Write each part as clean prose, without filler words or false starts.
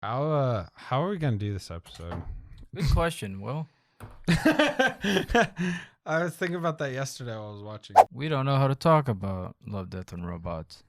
How are we gonna do this episode? Good question, Will. I was thinking about that yesterday while I was watching. We don't know how to talk about Love, Death, and Robots.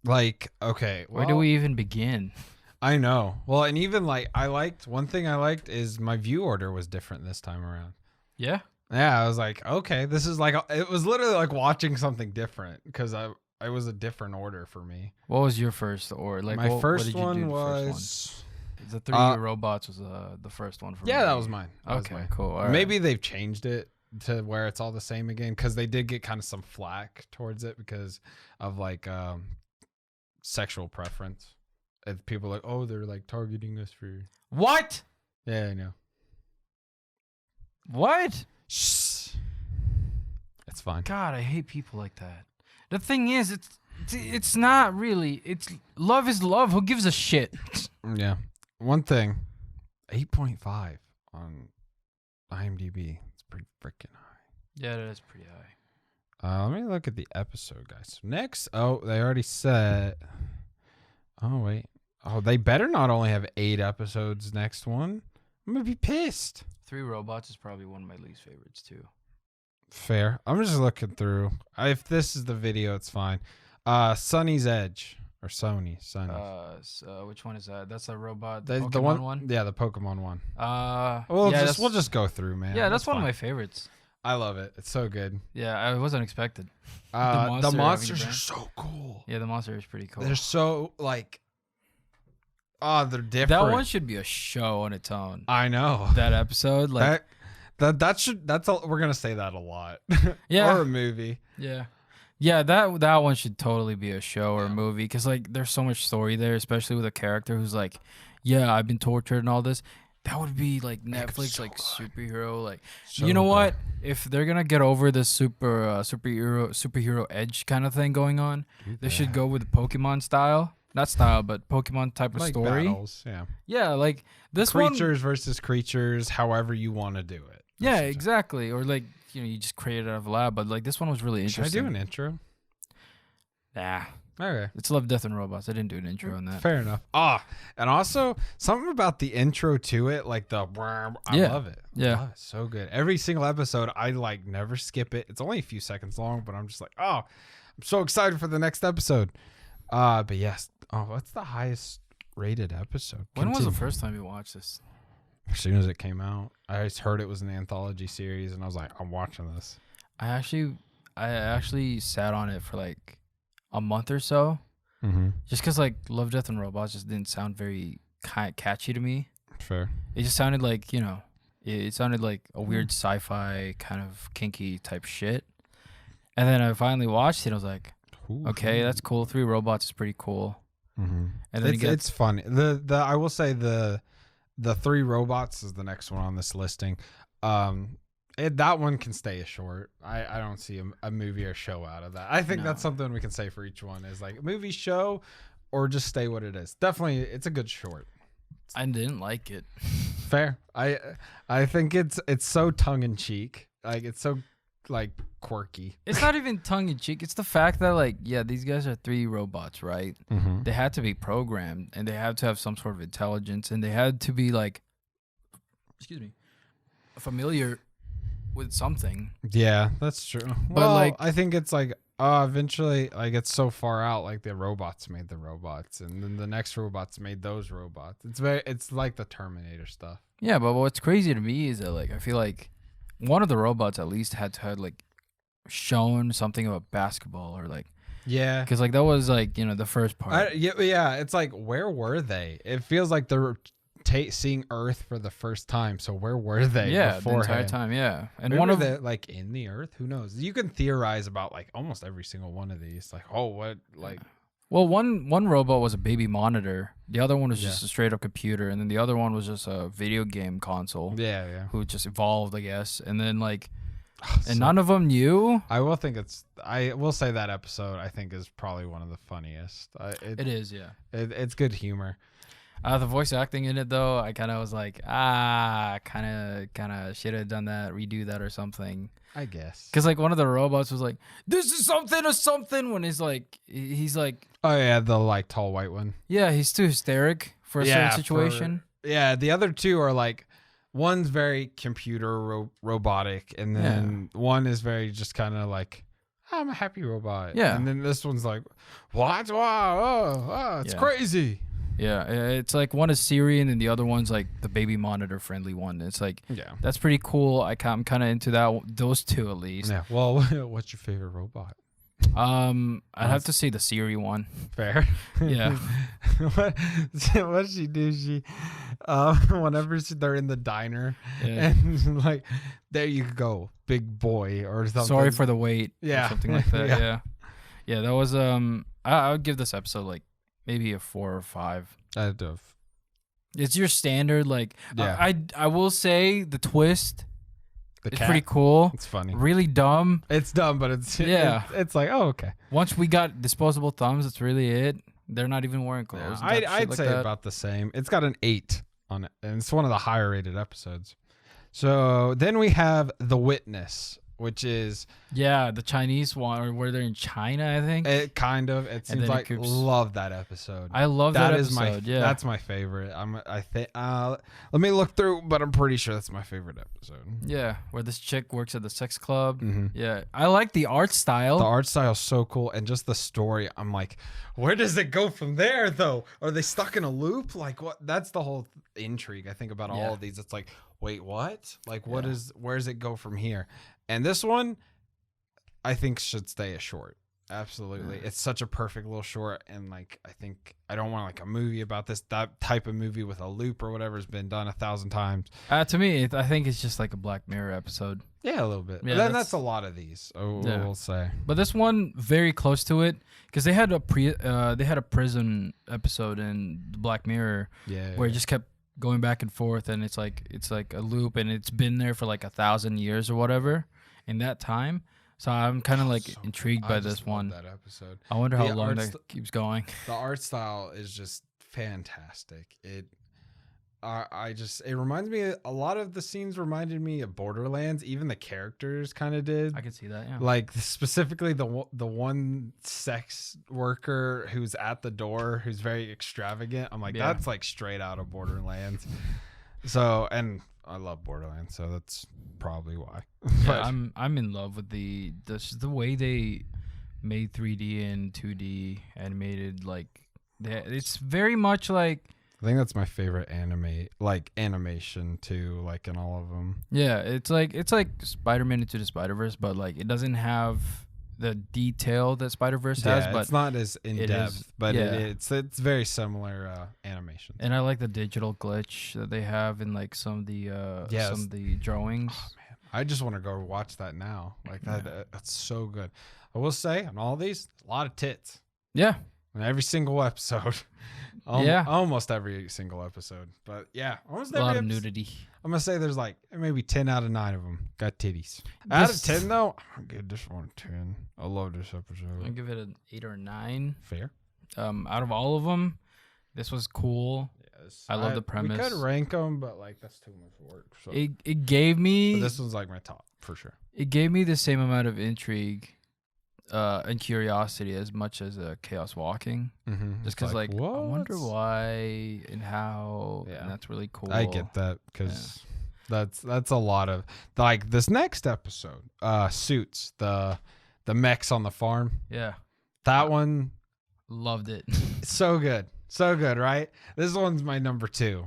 Okay, Where do we even begin? I know. Well, and even one thing I liked is my view order was different this time around. Yeah? Yeah, I was like, okay, this is it was literally like watching something different because it was a different order for me. What was your first or like? My what first did you one do was the three robots was the first one for me. yeah, that was mine. Okay, cool. All Maybe right. they've changed it to where it's all the same again because they did get kind of some flack towards it because of sexual preference. And people are like, oh, they're like targeting us for What? yeah, I know. What? Shh. It's fine. God, I hate people like that. The thing is, it's not really. It's love is love. Who gives a shit? Yeah. One thing, 8.5 on IMDb. It's pretty freaking high. Yeah, that is pretty high. Let me look at the episode, guys. Next, they already said. Oh wait. Oh, they better not only have 8 episodes. Next one, I'm gonna be pissed. 3 Robots is probably one of my least favorites too. Fair. I'm just looking through. If this is the video, it's fine. Sunny's Edge or Sunny. So which one is that? That's a robot. The Pokemon one. Yeah, the Pokemon one. We'll just go through, man. Yeah, that's one fine. of my favorites. I love it. It's so good. Yeah, I wasn't expected. The monsters are so cool. Yeah, the monster is pretty cool. They're so they're different. That one should be a show on its own. I know. That episode, like we're gonna say that a lot. Yeah. Or a movie. Yeah. Yeah, that one should totally be a show or a movie because like there's so much story there, especially with a character who's like, yeah, I've been tortured and all this. That would be like Netflix, like superhero, like So you know good. what? If they're gonna get over this superhero edge kind of thing going on, they should go with the Pokemon style. Not style, but Pokemon type of like story. battles, yeah. Yeah, like this Creatures versus creatures, however you want to do it. Yeah, exactly. Or like you just create it out of a lab, but like this one was really Should I interesting. do an intro? Nah. Okay. It's Love, Death, and Robots. I didn't do an intro on that. Fair enough. And also something about the intro to it, like I love it. Yeah. I love it. So good. Every single episode, I never skip it. It's only a few seconds long, but I'm just like, I'm so excited for the next episode. But yes. Oh, what's the highest rated episode? When was the first time you watched this? As soon as it came out. I just heard it was an anthology series, and I was like, I'm watching this. I actually sat on it for like a month or so, just because like Love, Death, and Robots just didn't sound very catchy to me. Fair. It just sounded like it sounded like a weird sci-fi kind of kinky type shit. And then I finally watched it. I was like, okay, that's cool. 3 Robots is pretty cool. Mm-hmm. And then it's fun. I will say the 3 Robots is the next one on this listing. That one can stay a short. I don't see a movie or show out of that. I think that's something we can say for each one is like movie, show, or just stay what it is. Definitely, it's a good short. I didn't like it. Fair. I think it's so tongue in cheek. Like it's so quirky. It's not even tongue in cheek. It's the fact that these guys are 3 robots, right? Mm-hmm. They had to be programmed and they had to have some sort of intelligence and they had to be familiar with something. Yeah, that's true. But I think it's eventually it's so far out, like the robots made the robots and then the next robots made those robots. It's like the Terminator stuff. Yeah, but what's crazy to me is that I feel like one of the robots at least had to have shown something about basketball or yeah, because that was the first part. Yeah, it's where were they? It feels like they're seeing Earth for the first time. So where were they? Yeah, beforehand? the entire time. Yeah, and maybe one of the in the Earth. Who knows? You can theorize about almost every single one of these. Well, one robot was a baby monitor. The other one was just a straight up computer, and then the other one was just a video game console. Yeah, yeah. Who just evolved, I guess, and then and none of them knew. I will say that episode I think is probably one of the funniest. It is, yeah. It's good humor. The voice acting in it though, I kind of was like, kind of should have done that, redo that or something. I guess. Because one of the robots was like, this is something or something when he's like, oh yeah, the tall white one. Yeah, he's too hysteric for a certain situation. The other two are like, one's very computer robotic, and then one is very just kind of like, I'm a happy robot. Yeah. And then this one's like, what? Wow. Oh, it's crazy. Yeah. It's like one is Siri, and then the other one's like the baby monitor friendly one. It's like, that's pretty cool. I'm kind of into those two at least. Yeah. Well, what's your favorite robot? I'd have to say the Siri one. Fair. Yeah. what she do? She, whenever they're in the diner, Yeah. and like, there you go, big boy, or something. Sorry for the wait. Yeah. Or something like that. Yeah. That was I would give this episode like maybe a 4 or 5. I'd have. It's your standard like. Yeah. I will say the twist. It's pretty cool. It's funny. Really dumb. It's dumb, but it's it's like, oh, okay. Once we got disposable thumbs, that's really it. They're not even wearing clothes. Yeah, I'd say about the same. It's got an 8 on it, and it's one of the higher rated episodes. So then we have The Witness, which is the Chinese one, or where they're in China, I think. It kind of. It seems like love that episode. I love that episode. That's my favorite. I think. Let me look through, but I'm pretty sure that's my favorite episode. Yeah, where this chick works at the sex club. Mm-hmm. Yeah, I like the art style. The art style is so cool, and just the story. I'm like, where does it go from there, though? Are they stuck in a loop? Like, what? That's the whole intrigue. I think about all of these. It's like, wait, what? Like, where does it go from here? And this one, I think, should stay a short. Absolutely. It's such a perfect little short. And like, I think I don't want like a movie about this, that type of movie with a loop or whatever has been done 1,000 times. To me, I think it's just like a Black Mirror episode. Yeah, a little bit. Yeah, but then that's a lot of these, we'll say. But this one, very close to it, because they had a prison episode in Black Mirror where it just kept going back and forth, and it's like a loop, and it's been there for like 1,000 years or whatever in that time. So I'm kind of like intrigued by this one. That episode. I wonder how long that keeps going. The art style is just fantastic. It reminds me, a lot of the scenes reminded me of Borderlands. Even the characters kind of did. I could see that, yeah. Like specifically the one sex worker who's at the door, who's very extravagant. I'm like, that's like straight out of Borderlands. So, and I love Borderlands, so that's probably why. Yeah, I'm in love with the way they made 3D and 2D animated. Like, it's very much like. I think that's my favorite animation too, like in all of them. Yeah, it's like Spider-Man Into the Spider-Verse, but like it doesn't have the detail that Spider-Verse has. But it's not as in depth, but it's very similar animation. And I like the digital glitch that they have in like some of the drawings. Oh, man, I just want to go watch that now. Like that's so good. I will say on all these, a lot of tits. Yeah. In every single episode. Almost every single episode. But yeah, almost every a lot of nudity. I'm going to say there's like maybe 10 out of 9 of them got titties. Out of 10 though, I'll give this one a 10. I love this episode. I'll give it an 8 or 9. Fair. Out of all of them, this was cool. Yes. I love the premise. We could rank them, but like that's too much work. So. It gave me. But this one's like my top for sure. It gave me the same amount of intrigue and curiosity as much as Chaos Walking. Mm-hmm. Just because, like, I wonder why and how. Yeah. And that's really cool. I get that because that's a lot of like this next episode. Suits, the mechs on the farm. Yeah, that one. Loved it. So good. So good, right? This one's my number 2.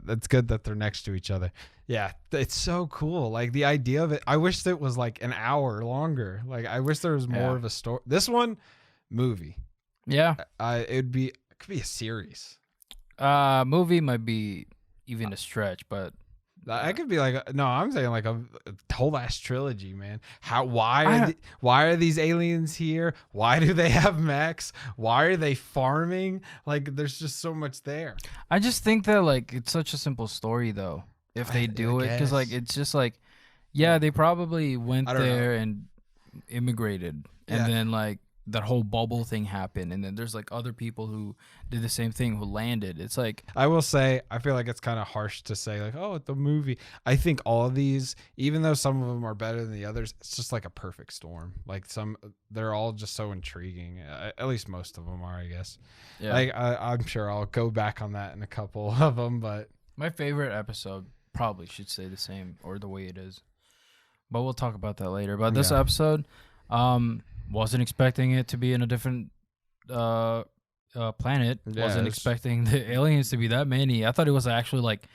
It's good that they're next to each other. Yeah, it's so cool. Like the idea of it. I wish it was like an hour longer. Like I wish there was more of a story. This one, movie. Yeah. It could be a series. Movie might be even a stretch, but I could be like, no, I'm saying like a whole ass trilogy, man. Why are these aliens here? Why do they have mechs? Why are they farming? Like, there's just so much there. I just think that like it's such a simple story though. If they do it, because like it's just like, they probably went there and immigrated, and then like that whole bubble thing happened, and then there's like other people who did the same thing who landed. It's like, I will say, I feel like it's kind of harsh to say like, oh, the movie. I think all of these, even though some of them are better than the others, it's just like a perfect storm. Like they're all just so intriguing. At least most of them are, I guess. yeah. I'm sure I'll go back on that in a couple of them, but My favorite episode probably should stay the same or the way it is, but we'll talk about that later. But this episode, wasn't expecting it to be in a different planet. Wasn't expecting the aliens to be that many. I thought it was actually like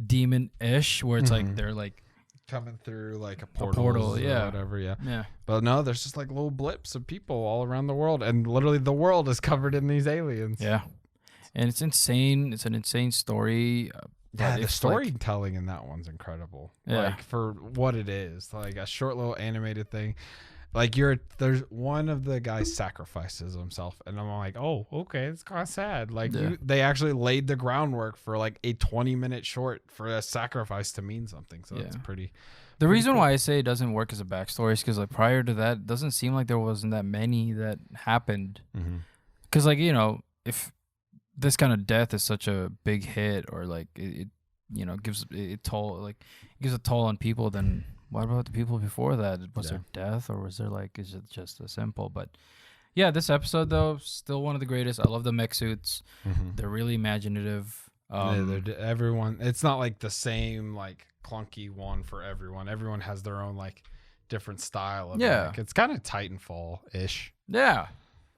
demon-ish, where it's like they're like coming through like a portal, or whatever. Yeah. But no, there's just like little blips of people all around the world, and literally the world is covered in these aliens. Yeah, and it's insane. It's an insane story. Yeah, the storytelling in that one's incredible. Yeah. Like for what it is, like a short little animated thing. Like there's one of the guys sacrifices himself, and I'm like, oh, okay, it's kind of sad. Like they actually laid the groundwork for like a 20-minute short for a sacrifice to mean something. So it's pretty. The reason why I say it doesn't work as a backstory is because like prior to that, it doesn't seem like there wasn't that many that happened. Because like, you know, if this kind of death is such a big hit, or like it you know, gives a toll on people, then what about the people before that? Was there death, or was there like, is it just as simple? But yeah, this episode though, still one of the greatest. I love the mech suits. They're really imaginative. Everyone, it's not like the same like clunky one for everyone. Everyone has their own like different style of mech. It's kind of Titanfall-ish. Yeah.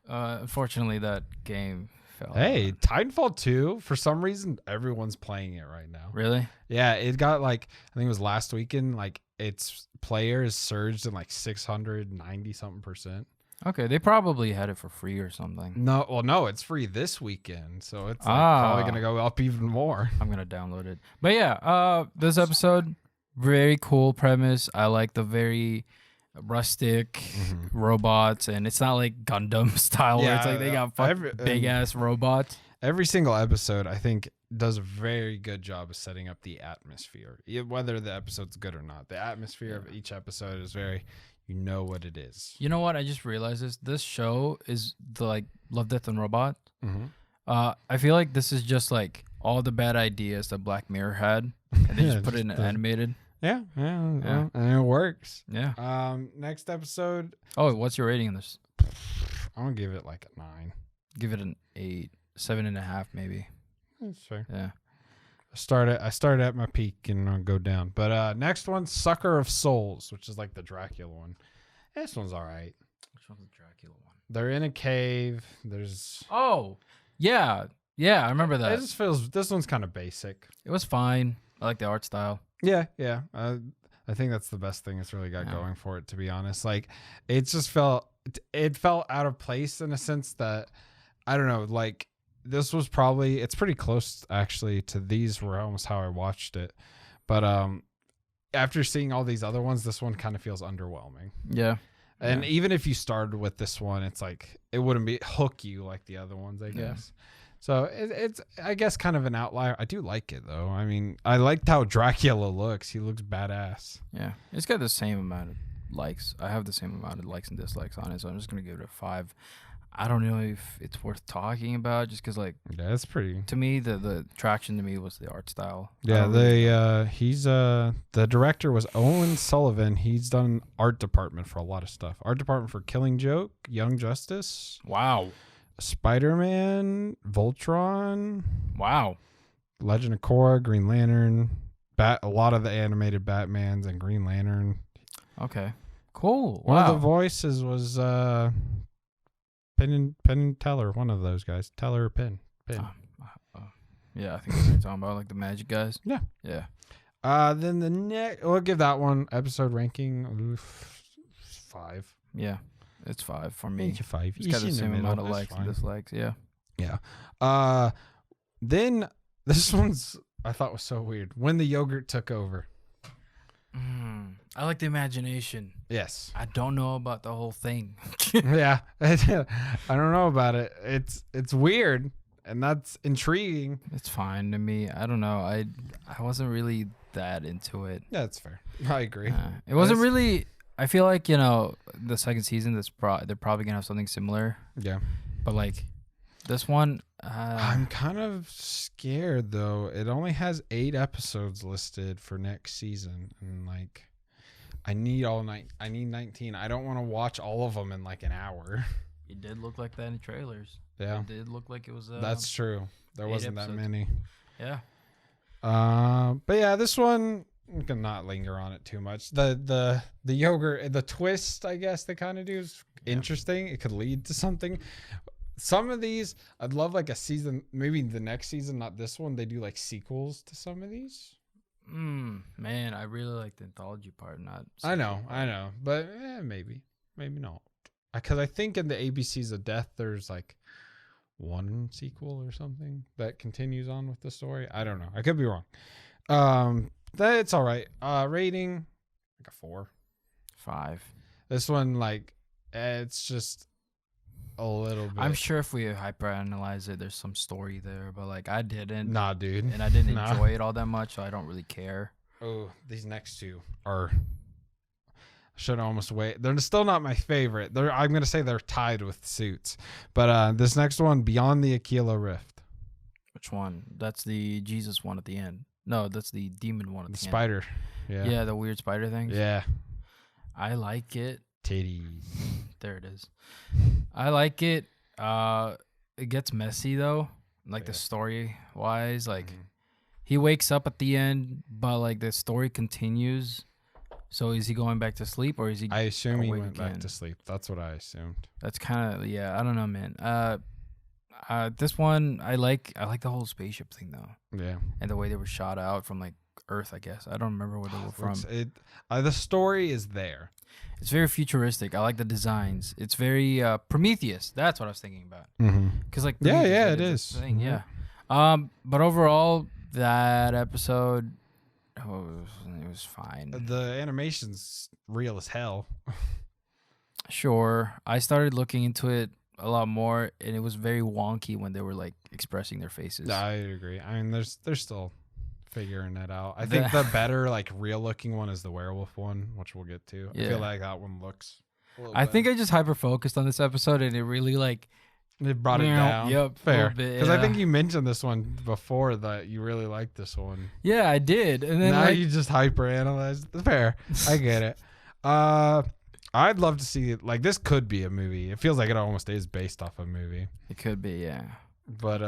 Unfortunately, that game fell. Hey, Titanfall 2, for some reason, everyone's playing it right now. Really? Yeah, it got like, I think it was last weekend, like its players surged in like 690 something %. Okay, they probably had it for free or something. No, it's free this weekend, so it's like probably gonna go up even more. I'm gonna download it. But yeah, this episode, very cool premise. I like the very rustic robots, and it's not like Gundam style where it's like they got big ass robots. Every single episode, I think, does a very good job of setting up the atmosphere, whether the episode's good or not. The atmosphere of each episode is very, you know what it is. You know what? I just realized this show is the like Love, Death, and Robot. I feel like this is just like all the bad ideas that Black Mirror had, and they just put it in animated. Yeah, and it works. Yeah. Next episode. Oh, what's your rating on this? I'm gonna give it like a 9. Give it an 8, 7.5 maybe. That's fair. Yeah. I started at my peak and I'll go down. But next one, Sucker of Souls, which is like the Dracula one. This one's all right. Which one's the Dracula one? They're in a cave. There's yeah, I remember that. It just feels, this one's kind of basic. It was fine. I like the art style. Yeah. I think that's the best thing it's really got going for it, to be honest. Like, it felt out of place in a sense that, I don't know, like, this was probably, it's pretty close actually to these were almost how I watched it. But after seeing all these other ones, this one kind of feels underwhelming. Yeah. And even if you started with this one, it's like, it wouldn't hook you like the other ones, I guess. So it's, I guess, kind of an outlier. I do like it, though. I mean, I liked how Dracula looks. He looks badass. Yeah. It's got the same amount of likes. I have the same amount of likes and dislikes on it, so I'm just going to give it a 5. I don't know if it's worth talking about, just because, like, yeah, it's pretty. To me, the attraction to me was the art style. Yeah, he's the director was Owen Sullivan. He's done art department for a lot of stuff. Art department for Killing Joke, Young Justice. Wow. Spider-Man, Voltron. Wow. Legend of Korra, Green Lantern, a lot of the animated Batmans and Green Lantern. Okay. Cool. One of the voices was Penn and Teller, one of those guys. Teller or Penn. Yeah, I think that's what you're talking about, like the magic guys. Yeah. Yeah. Then the next, we'll give that one episode ranking 5. Yeah, it's 5 for me. 5. It's got the same amount of likes and dislikes. Yeah. Yeah. Then this one's, I thought was so weird. When the Yogurt Took Over. I like the imagination. Yes. I don't know about the whole thing. Yeah. I don't know about it. It's weird, and that's intriguing. It's fine to me. I don't know. I wasn't really that into it. Yeah, that's fair. I agree. It wasn't really I feel like, you know, the second season, they're probably gonna have something similar. Yeah. But like this one, I'm kind of scared though. It only has 8 episodes listed for next season, and like, I need all night. I need 19. I don't want to watch all of them in like an hour. it did look like that in trailers. Yeah, It did look like it was. that's true. There 8 wasn't episodes. that many. Yeah. But yeah, this one I'm gonna not linger on it too much. The yogurt, the twist, I guess they kind of do is interesting. It could lead to something. Some of these, I'd love like a season, maybe the next season, not this one. They do like sequels to some of these. Man, I really like the anthology part. I know, but maybe not. Because I think in the ABCs of Death, there's like one sequel or something that continues on with the story. I don't know. I could be wrong. It's all right. Rating like a 4, 5. This one, like, it's just a little bit. I'm sure if we hyperanalyze it, there's some story there, but like I didn't. Nah, dude. And I didn't enjoy it all that much, so I don't really care. Oh, these next two are. Should almost wait. They're still not my favorite. I'm gonna say they're tied with Suits, but this next one, Beyond the Aquila Rift. Which one? That's the Jesus one at the end. No, that's the demon one at the end. Spider. Yeah. Yeah, the weird spider things. Yeah. I like it. Titties. There it is. I like it. It gets messy though. Like the story wise, like he wakes up at the end, but like the story continues. So is he going back to sleep or is he? I assume he went again? back to sleep. That's what I assumed. That's kind of I don't know, man. This one I like the whole spaceship thing though. Yeah. And the way they were shot out from like Earth, I guess. I don't remember where they were from. The story is there. It's very futuristic. I like the designs. It's very Prometheus. That's what I was thinking about. Because like it is. Thing, yeah. But overall, that episode, it was fine. The animation's real as hell. Sure. I started looking into it a lot more, and it was very wonky when they were like expressing their faces. I agree. I mean, they're still figuring that out. I think the better like real looking one is the werewolf one, which we'll get to. I feel like that one looks. I think I just hyper focused on this episode, and it really like it brought it down. Yep, fair. Because I think you mentioned this one before that you really liked this one. Yeah, I did, and then now you just hyper analyzed. Fair, I get it. I'd love to see it. Like this could be a movie. It feels like it almost is based off a movie. It could be, yeah. But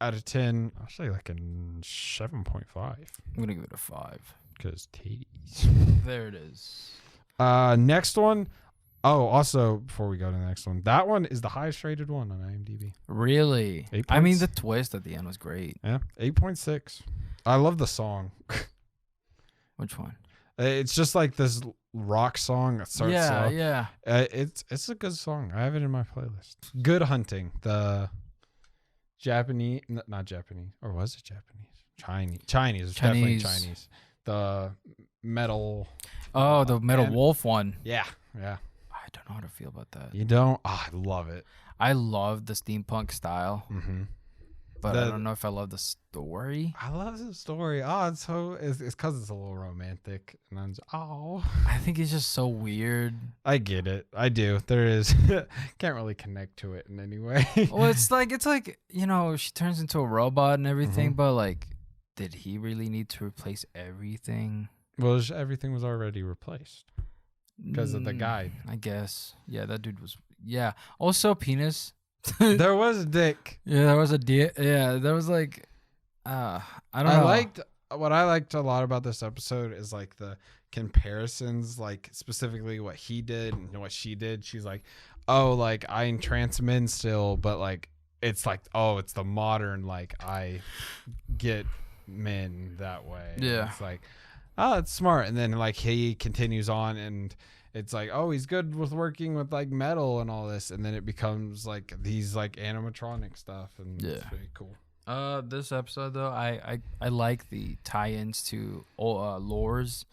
out of 10, I'll say like a 7.5. I'm gonna give it a 5. Because titties. There it is. Next one. Oh, also before we go to the next one, that one is the highest rated one on IMDb. Really? 8 I mean, points. the twist at the end was great. Yeah, 8.6. I love the song. Which one? It's just like this rock song that starts slow. Yeah. It's a good song. I have it in my playlist. Good Hunting. The Japanese, not Japanese, or was it Japanese? Chinese. It's definitely Chinese. The metal. Oh, the metal wolf one. Yeah. I don't know how to feel about that. You don't? Oh, I love it. I love the steampunk style. But I don't know if I love the story. I love the story. Oh, it's because it's a little romantic, and I'm just, I think it's just so weird. I get it. I do. There is can't really connect to it in any way. Well, it's like she turns into a robot and everything, but like, did he really need to replace everything? Well, everything was already replaced because of the guide. I guess. Yeah, that dude was. Yeah. Also, penis. There was a dick. Yeah, there was a dick. Yeah, there was like, I don't know. What I liked a lot about this episode is like the comparisons, like specifically what he did and what she did. She's like, oh, like I entrance men still, but like it's like, oh, it's the modern, like I get men that way. Yeah. And it's like, oh, it's smart. And then like he continues on and it's like, oh, he's good with working with like metal and all this, and then it becomes like these like animatronic stuff, and it's very cool. This episode though, I like the tie-ins to lores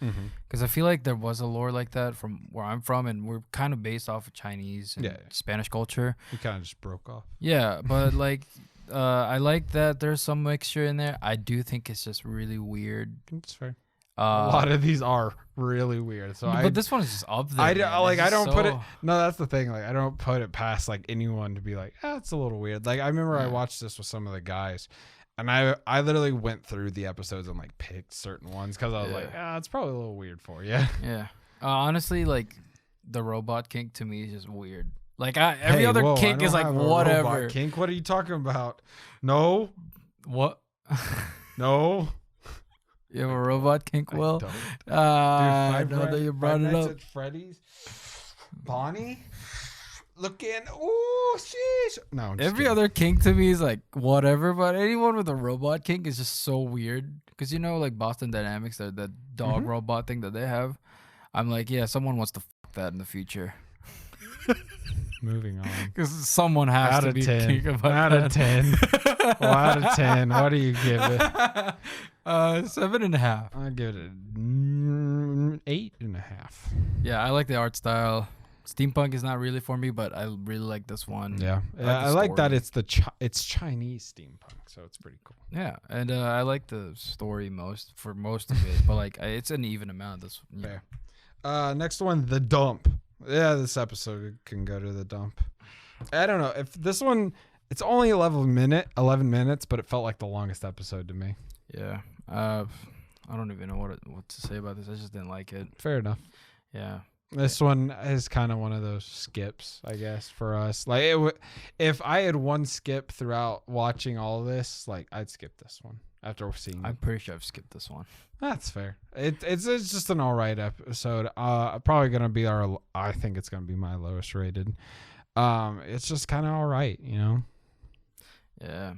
because I feel like there was a lore like that from where I'm from, and we're kind of based off of Chinese and Spanish culture. We kind of just broke off. Yeah, but like, I like that there's some mixture in there. I do think it's just really weird. It's fair. A lot of these are really weird. So but this one is just up there. I man. don't It's put it. so- No, that's the thing. Like I don't put it past like anyone to be like, it's a little weird. Like I remember I watched this with some of the guys, and I literally went through the episodes and like picked certain ones because I was like, it's probably a little weird for you. Yeah. Honestly, like the robot kink to me is just weird. Like every other kink is like whatever. Kink? What are you talking about? No. What? No. You have a robot kink, Will? Dude, I know that you brought it up. At Freddy's. Bonnie. Looking. Ooh, sheesh. No, I'm just Every kidding. other kink to me is like whatever, but anyone with a robot kink is just so weird. Because like Boston Dynamics, the dog robot thing that they have. I'm like, yeah, someone wants to fuck that in the future. Moving on. Because someone has Out to of be 10. kink about Out that. of 10. Well, out of 10. What do you give it? 7.5. I give it 8.5. Yeah, I like the art style. Steampunk is not really for me, but I really like this one. Yeah, I like that it's it's Chinese steampunk, so it's pretty cool. Yeah, and I like the story for most of it, but like it's an even amount. This Fair. Next one, The Dump. Yeah, this episode can go to the dump. I don't know if this one. It's only 11 minutes, but it felt like the longest episode to me. Yeah. I don't even know what to say about this. I just didn't like it. Fair enough. Yeah. This one is kind of one of those skips, I guess, for us. Like, if I had one skip throughout watching all this, like, I'd skip this one after seeing. I'm pretty sure I've skipped this one. That's fair. It's just an all right episode. Probably gonna be I think it's gonna be my lowest rated. It's just kind of all right, you know. Yeah.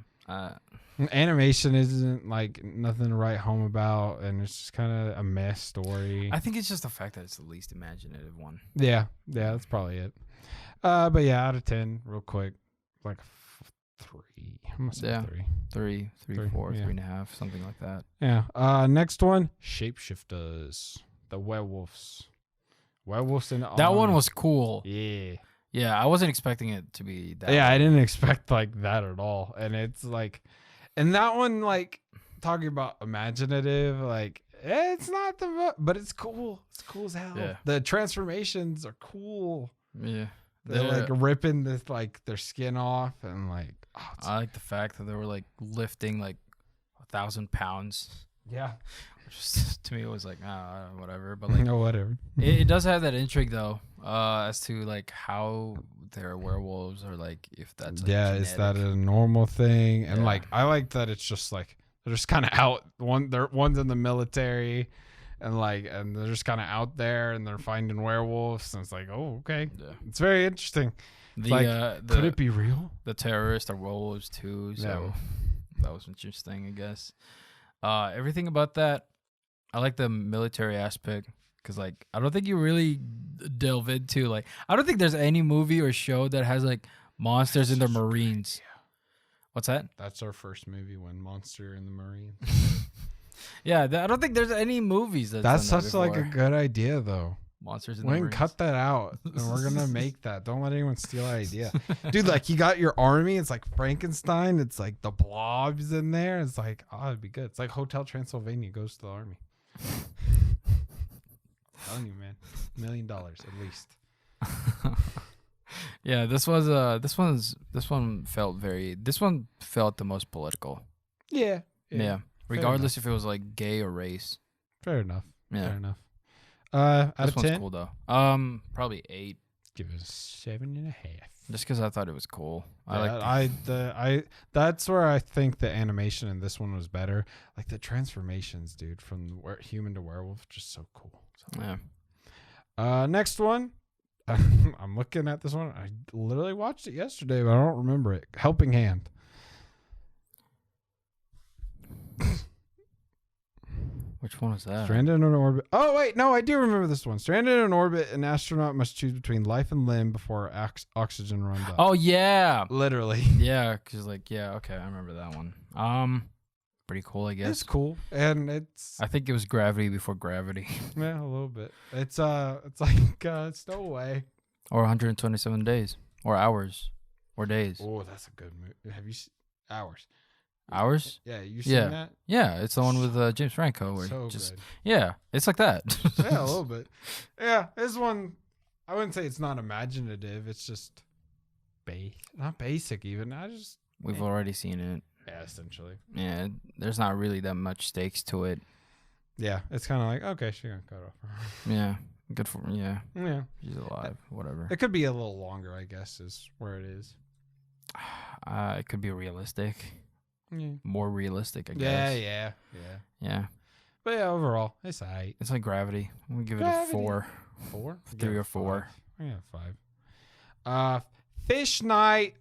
Animation isn't like nothing to write home about, and it's just kind of a mess story. I think it's just the fact that it's the least imaginative one. Yeah, that's probably it. But yeah, out of 10, real quick, like 3. I'm gonna say 3. 3, 4, yeah. 3.5, something like that. Yeah. Next one, Shapeshifters, the werewolves. Werewolves in That one was cool. Yeah. Yeah, I wasn't expecting it to be that. Yeah, I didn't expect like that at all. And it's like, and that one, like, talking about imaginative, like, it's not but it's cool. It's cool as hell. Yeah. The transformations are cool. Yeah. They're like ripping this, like, their skin off, and like, I like the fact that they were like lifting like 1,000 pounds. yeah. Just, to me, it was like, whatever. But like, No, whatever. it does have that intrigue though, as to like how they're werewolves, or like if that's like, Is that genetic. a normal thing? And Yeah. like, I like that it's just like they're just kind of out. One's in the military, and they're just kind of out there, and they're finding werewolves, and it's like, oh, okay, Yeah. it's very interesting. The Could it be real? the terrorists are werewolves too, so that was interesting, I guess. Everything about that, I like the military aspect, because like I don't think you really delve into like, I don't think there's any movie or show that has like monsters in the Marines. What's that? That's our first movie, when Monster in the Marines. Yeah, I don't think there's any movies that's That's done that such like a before. good idea, though. Monsters in We the can Marines. cut that out, and we're gonna make that. Don't let anyone steal our idea, dude. Like, you got your army. It's like Frankenstein. It's like the blobs in there. It's like, oh, it'd be good. It's like Hotel Transylvania goes to the army. Telling you, man, $1 million at least. Yeah, this one felt the most political. Yeah. Yeah. Regardless if it was like gay or race. Fair enough. Yeah. Fair enough. Out This of one's 10, cool though. Probably 8. give it a 7.5. Just because I thought it was cool. That's where I think the animation in this one was better. Like the transformations, dude, from human to werewolf, just so cool. So. Yeah. Next one. I'm looking at this one. I literally watched it yesterday, but I don't remember it. Helping Hand. Which one was that? Stranded in orbit. Oh, wait. No, I do remember this one. Stranded in orbit, an astronaut must choose between life and limb before oxygen runs out. Oh yeah. Literally. Yeah, because like okay, I remember that one. Pretty cool, I guess. It's cool. And it's I think it was Gravity before Gravity, yeah, a little bit. It's like Stowaway. or 127 days, or hours, or days. Oh, that's a good movie. Have you seen Hours? Ours? Yeah, you seen Yeah. that? Yeah, it's the one with James Franco. Where So just good. yeah, it's like that. Yeah, a little bit. Yeah, this one, I wouldn't say it's not imaginative. It's just not basic even. We've already seen it. Yeah, essentially. Yeah, there's not really that much stakes to it. Yeah, it's kind of like, okay, she's gonna cut off. Yeah, good for yeah. Yeah, She's alive. Whatever. it could be a little longer, I guess, is where it is. It could be realistic, Yeah, more realistic, I guess. Yeah. But yeah, overall, it's alright. It's like Gravity. We give it a Gravity. 4, 4, 3 or 4. Yeah, 5. Fish night.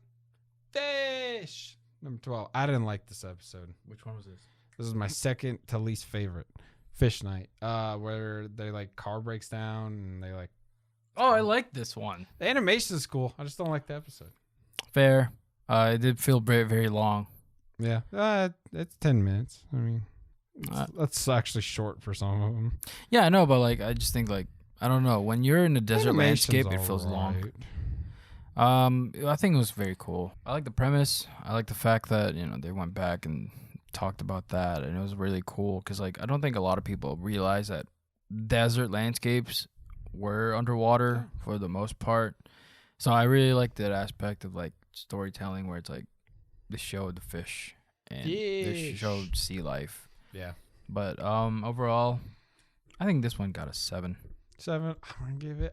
Fish. Number 12. I didn't like this episode. Which one was this? This is my second to least favorite. Fish night. Where they like car breaks down and they like. Oh, I like this one. The animation is cool. I just don't like the episode. Fair. It did feel very, very long. Yeah. It's 10 minutes. I mean, that's actually short for some of them. Yeah, I know, but like, I just think like, I don't know. When you're in a desert landscape, it feels long. I think it was very cool. I like the premise. I like the fact that, they went back and talked about that, and it was really cool because like I don't think a lot of people realize that desert landscapes were underwater for the most part. So I really like that aspect of like storytelling where it's like they showed the fish and they showed sea life. Yeah. But overall, I think this one got a 7. 7.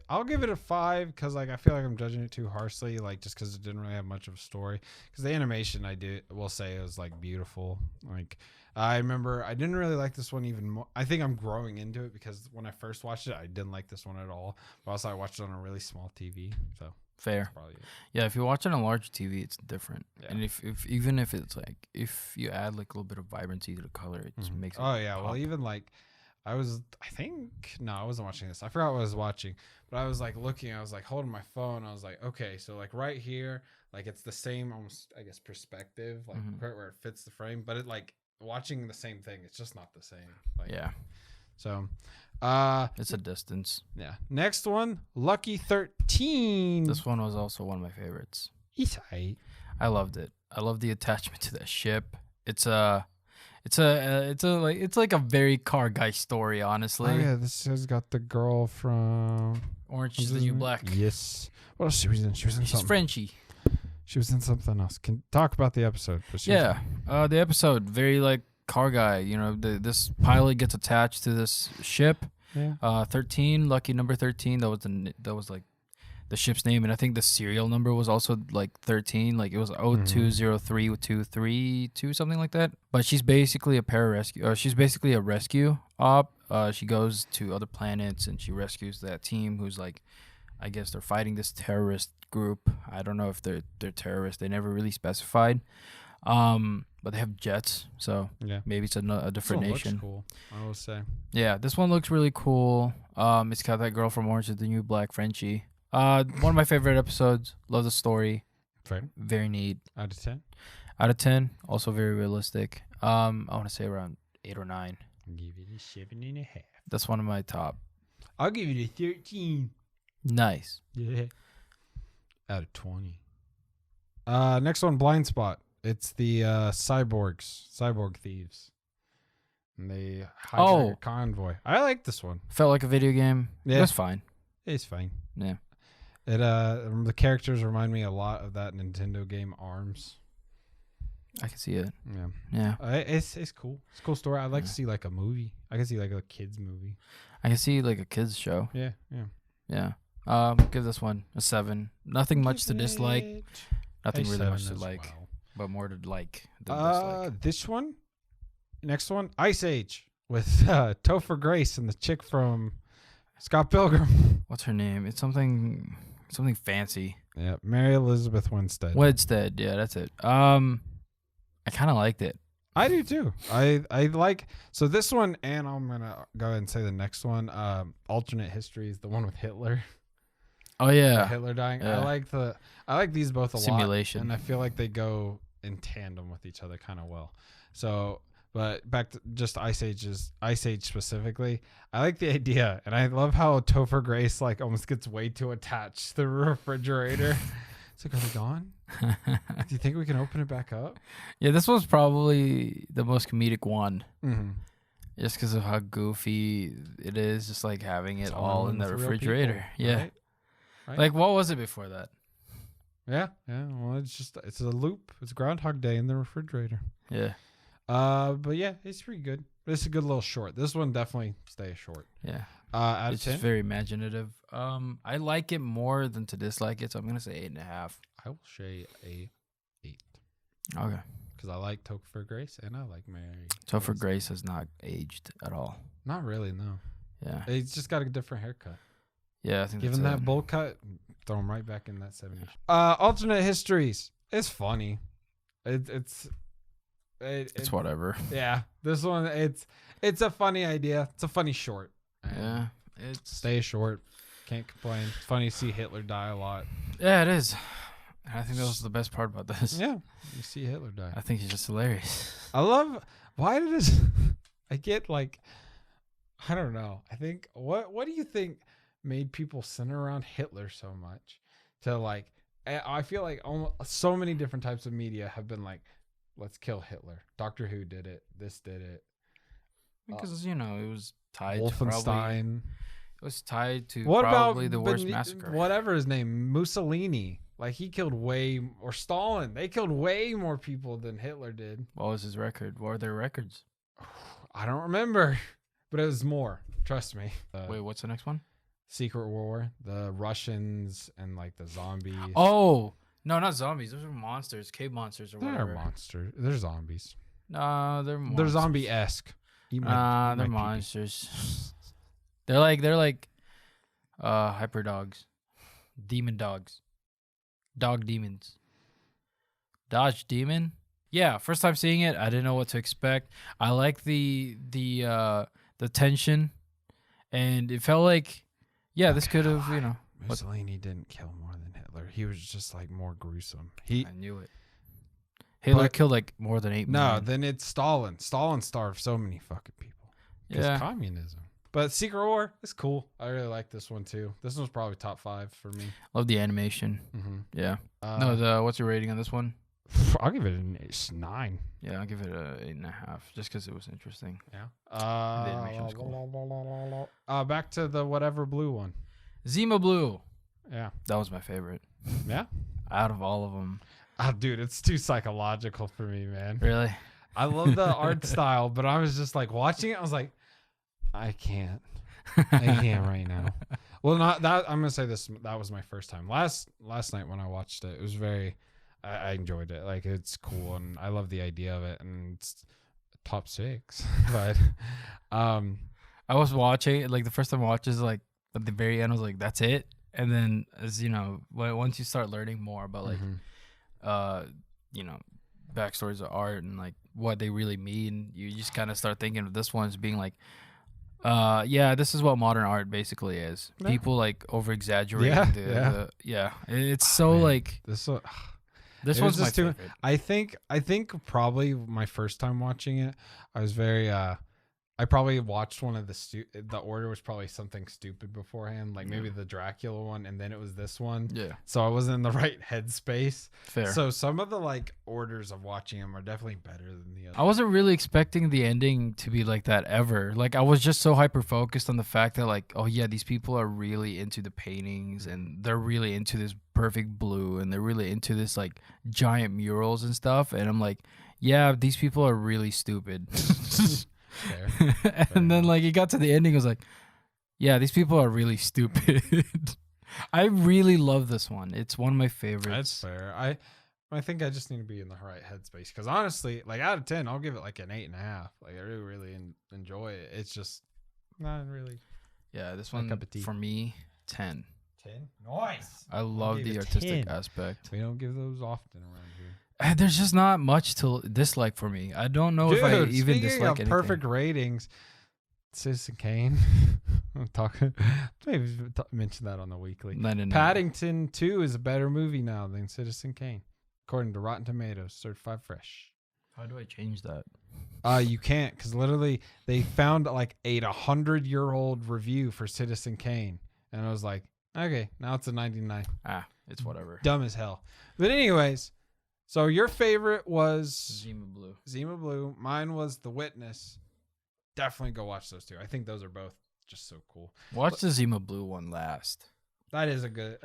I'll give it a 5 because like I feel like I'm judging it too harshly, like just because it didn't really have much of a story. Because the animation will say it was like beautiful. Like I remember I didn't really like this one even more. I think I'm growing into it because when I first watched it, I didn't like this one at all. But also I watched it on a really small TV, so fair. Probably it. Yeah, if you watch it on a large TV, it's different. Yeah. And if even if it's like if you add like a little bit of vibrancy to the color, it just makes it. Oh yeah, pop. well even like. I wasn't watching this. I forgot what I was watching, but I was like looking, I was like holding my phone. I was like, okay, so like right here, like it's the same almost, I guess, perspective, like right where it fits the frame, but it like watching the same thing, it's just not the same. Like, yeah. So, it's a distance. Yeah. Next one, Lucky 13. This one was also one of my favorites. I loved it. I love the attachment to that ship. It's like a very car guy story, honestly. Oh yeah, this has got the girl from Orange is the New Black. Yes. What else she was in? She was in She's something. Frenchy. She was in something else. Can talk about the episode. But the episode very like car guy. This pilot gets attached to this ship. Yeah. 13, lucky number 13. That was like the ship's name, and I think the serial number was also like 13. Like it was 0203 with 232, something like that. But she's basically a pararescue. She's basically a rescue op. She goes to other planets and she rescues that team who's like, I guess they're fighting this terrorist group. I don't know if they're terrorists. They never really specified. But they have jets, so maybe it's a different nation. Looks cool, I will say. Yeah, this one looks really cool. It's got that girl from Orange is the New Black, Frenchie. One of my favorite episodes. Love the story. Fair. Very neat. Out of 10? Out of 10. Also very realistic. I want to say around 8 or 9. I'll give it a 7.5. That's one of my top. I'll give it a 13. Nice. Yeah. Out of 20. Next one, Blind Spot. It's the cyborg thieves. And they hijack a convoy. I like this one. Felt like a video game. Yeah. It was fine. It's fine. Yeah. It the characters remind me a lot of that Nintendo game ARMS. I can see it. Yeah. It's cool. It's a cool story. I'd like to see like a movie. I can see like a kids movie. I can see like a kids show. Yeah. Give this one a 7. Nothing much to dislike. Nothing really much to like, but more to like than dislike. This one, next one, Ice Age with Topher Grace and the chick from Scott Pilgrim. What's her name? It's something fancy. Yeah, Mary Elizabeth Winstead. Yeah, that's it. I kind of liked it. I do too. I like, so this one, and I'm gonna go ahead and say the next one. Alternate History is the one with Hitler. Oh yeah, Hitler dying. Yeah. I like these both a Simulation. lot, and I feel like they go in tandem with each other kind of well. So, but back to just Ice Age specifically. I like the idea, and I love how Topher Grace like almost gets way too attached to the refrigerator. It's like, are they gone? Do you think we can open it back up? Yeah, this was probably the most comedic one. Mm-hmm. Just because of how goofy it is, just like having it It's all in the with real refrigerator. people, Yeah. Right? Like, what was it before that? Yeah. Well, it's a loop. It's Groundhog Day in the refrigerator. Yeah. But yeah, it's pretty good. It's a good little short. This one definitely stay short. Yeah. Out It's of 10, just very imaginative. I like it more than to dislike it, so I'm gonna say 8.5. I will say a 8 Okay. because I like Topher Grace and I like Mary. Topher Grace has not aged at all. Not really, no. Yeah. He's just got a different haircut. Yeah, I think Give him that's that it. bowl cut, throw him right back in that 70s. Alternate histories. It's funny. It's whatever. Yeah, this one it's a funny idea. It's a funny short. Yeah. It's Stay short. Can't complain. It's funny to see Hitler die a lot. Yeah, it is. I think that was the best part about this. Yeah, you see Hitler die. I think he's just hilarious. I love. Why did this? I get like, I don't know. I think what do you think made people center around Hitler so much? To like, I feel like almost so many different types of media have been like, let's kill Hitler. Doctor Who did it. This did it. Because it was tied Wolfenstein. It was tied to What probably about the worst massacre. Whatever his name, Mussolini. Like he killed or Stalin. They killed way more people than Hitler did. What was his record? What are their records? I don't remember, but it was more. Trust me. Wait, what's the next one? Secret War, the Russians and like the zombies. Oh, no, not zombies. Those are monsters, cave monsters or they're whatever. monsters. They're zombies. No, they're monsters. They're zombie-esque. They're monsters. They're like hyper dogs, demon dogs, dog demons, dodge demon. Yeah, first time seeing it, I didn't know what to expect. I like the tension, and it felt like, yeah, this could have, Mussolini didn't kill more than Hitler. He was just like more gruesome. I knew it. Hitler killed like more than 8 million. No, then it's Stalin. Stalin starved so many fucking people. Yeah. Communism. But Secret War is cool. I really like this one too. This one's probably top 5 for me. Love the animation. Mm-hmm. Yeah. What's your rating on this one? I'll give it a 9. Yeah, I'll give it a 8.5 just because it was interesting. Yeah. The animation was cool. Back to the whatever blue one. Zima Blue. Yeah. That was my favorite. Yeah. Out of all of them. Oh, dude, it's too psychological for me, man. Really? I love the art style, but I was just like watching it. I was like, I can't right now. Well, not that. I'm gonna say this. That was my first time. Last night when I watched it, it was very. I enjoyed it. Like it's cool, and I love the idea of it, and it's top 6. But, I was watching like the first time I watched is like at the very end. I was like, that's it. And then as once you start learning more about like, backstories of art and like what they really mean, you just kind of start thinking of this one as being like, this is what modern art basically is. Yeah. People like over exaggerate. It's so man, like this one's my just too. favorite. I think probably my first time watching it, I was very. I probably watched one of the order was probably something stupid beforehand, like maybe the Dracula one, and then it was this one. Yeah. So I wasn't in the right headspace. Fair. So some of the like orders of watching them are definitely better than the other. I wasn't really expecting the ending to be like that ever. Like I was just so hyper focused on the fact that like, oh yeah, these people are really into the paintings and they're really into this perfect blue and they're really into this like giant murals and stuff. And I'm like, yeah, these people are really stupid. Fair. And then like it got to the ending, I was like, yeah, these people are really stupid. I really love this one. It's one of my favorites. That's fair. I think I just need to be in the right headspace because honestly, like out of 10, I'll give it like an 8.5. Like I really enjoy it. It's just not really. Yeah, this My one cup of tea. for me, 10. 10. Nice. I love gave the it artistic 10. aspect. We don't give those often around here. There's just not much to dislike for me. I don't know if I even speaking dislike of anything. perfect ratings, Citizen Kane. I'm talking. Maybe mention that on the weekly. No. Paddington 2 is a better movie now than Citizen Kane, according to Rotten Tomatoes, certified fresh. How do I change that? You can't, because literally they found like a 100-year-old review for Citizen Kane, and I was like, okay, now it's a 99. It's whatever. Dumb as hell. But anyways, so your favorite was Zima Blue. Zima Blue. Mine was The Witness. Definitely go watch those two. I think those are both just so cool. Watch the Zima Blue one last. That is a good...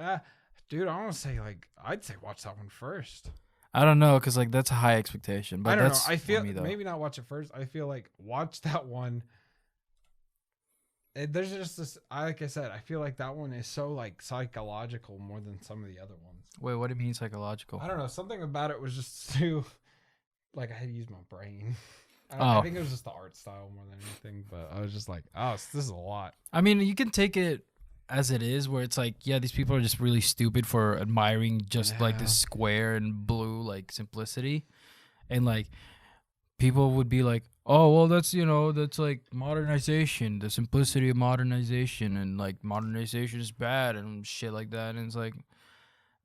dude, I want to say, like, I'd say watch that one first. I don't know, because, like, that's a high expectation. But I don't know. that's I feel... me, maybe not watch it first. I feel like watch that one... There's just this, like I said, I feel like that one is so like psychological more than some of the other ones. Wait, what do you mean psychological? I don't know. Something about it was just too, like I had to use my brain. Oh. I think it was just the art style more than anything. But I was just like, oh, this is a lot. I mean, you can take it as it is, where it's like, yeah, these people are just really stupid for admiring just like this square and blue like simplicity, and like people would be like, oh, well, that's like modernization, the simplicity of modernization, and like modernization is bad and shit like that. And it's like,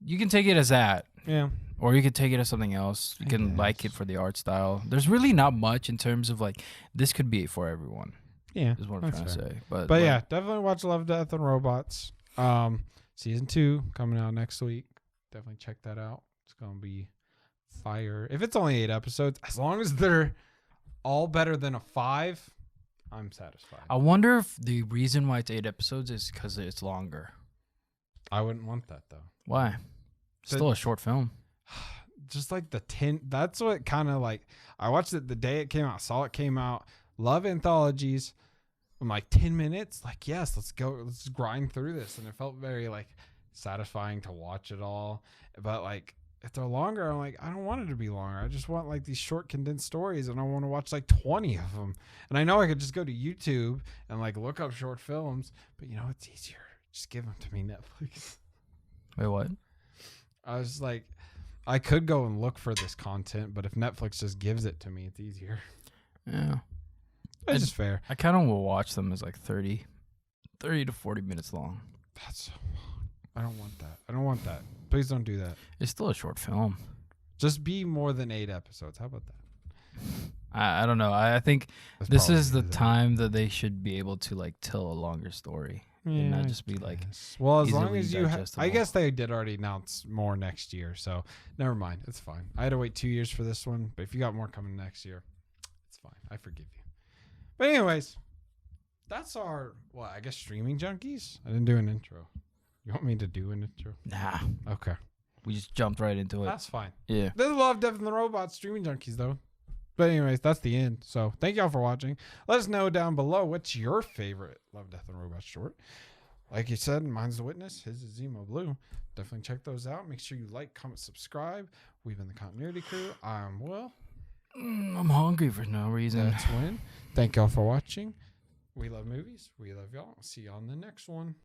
you can take it as that. Yeah. Or you could take it as something else. You can like it for the art style. There's really not much in terms of like, this could be for everyone. Yeah. Is what I'm trying to say. But yeah, definitely watch Love, Death, and Robots. Season 2 coming out next week. Definitely check that out. It's going to be fire. If it's only 8 episodes, as long as they're all better than a 5, I'm satisfied. I wonder if the reason why it's 8 episodes is because it's longer. I wouldn't want that though. Why? Still a short film. Just like that's what kind of like, I watched it the day it came out. Saw it came out. Love anthologies. I'm like 10 minutes. Like, yes, let's go. Let's grind through this. And it felt very like satisfying to watch it all. But like, if they're longer, I'm like, I don't want it to be longer. I just want like these short condensed stories, and I want to watch like 20 of them. And I know I could just go to YouTube and like look up short films, but it's easier. Just give them to me, Netflix. Wait, what? I was like, I could go and look for this content, but if Netflix just gives it to me, it's easier. Yeah. It's just fair. I kind of will watch them as like 30 to 40 minutes long. That's so long. I don't want that. Please don't do that. It's still a short film. Just be more than 8 episodes. How about that? I don't know. I think That's this probably is the that. time that they should be able to like tell a longer story and not just be like. Well, as long easily as you, I digestible. guess they did already announce more next year, so never mind. It's fine. I had to wait 2 years for this one, but if you got more coming next year, it's fine. I forgive you. But anyways, that's our I guess streaming junkies. I didn't do an intro. You want me to do an intro? Nah. Okay. We just jumped right into it. That's fine. Yeah. There's Love, Death, and the Robots streaming junkies, though. But anyways, that's the end. So thank y'all for watching. Let us know down below what's your favorite Love, Death, and Robots short. Like you said, mine's The Witness. His is Zemo Blue. Definitely check those out. Make sure you like, comment, subscribe. We've been the Continuity Crew. I'm Will. I'm hungry for no reason. That's Win. Thank y'all for watching. We love movies. We love y'all. See y'all on the next one.